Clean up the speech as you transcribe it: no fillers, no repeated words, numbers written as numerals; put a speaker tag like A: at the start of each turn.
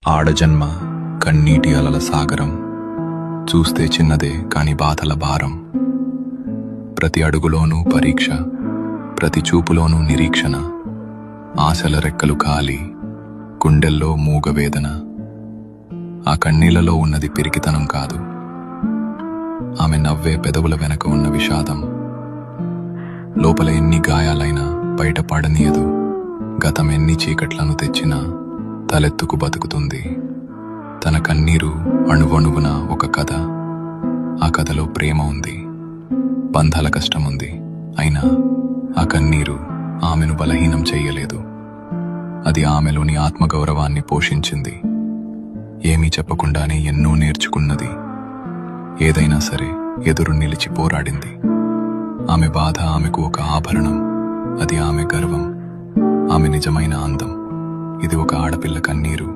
A: ఆడజన్మ కన్నీటి అలల సాగరం, చూస్తే చిన్నదే కాని బాధల భారం. ప్రతి అడుగులోనూ పరీక్ష, ప్రతి చూపులోనూ నిరీక్షణ. ఆశల రెక్కలు కాలి, గుండెల్లో మూగవేదన. ఆ కన్నీళ్లలో ఉన్నది పిరికితనం కాదు, ఆమె నవ్వే పెదవుల వెనక ఉన్న విషాదం. లోపల ఎన్ని గాయాలైనా బయట పడనీయదు, గతం ఎన్ని చీకట్లను తెచ్చినా తలెత్తుకు బతుకుతుంది. తన కన్నీరు అణువణువున ఒక కథ. ఆ కథలో ప్రేమ ఉంది, బంధాల కష్టముంది. అయినా ఆ కన్నీరు ఆమెను బలహీనం చెయ్యలేదు. అది ఆమెలోని ఆత్మగౌరవాన్ని పోషించింది. ఏమీ చెప్పకుండానే ఎన్నో నేర్చుకున్నది. ఏదైనా సరే ఎదురు నిలిచి పోరాడింది. ఆమె బాధ ఆమెకు ఒక ఆభరణం, అది ఆమె గర్వం, ఆమె నిజమైన అందం. ఇది ఒక ఆడపిల్ల కన్నీరు.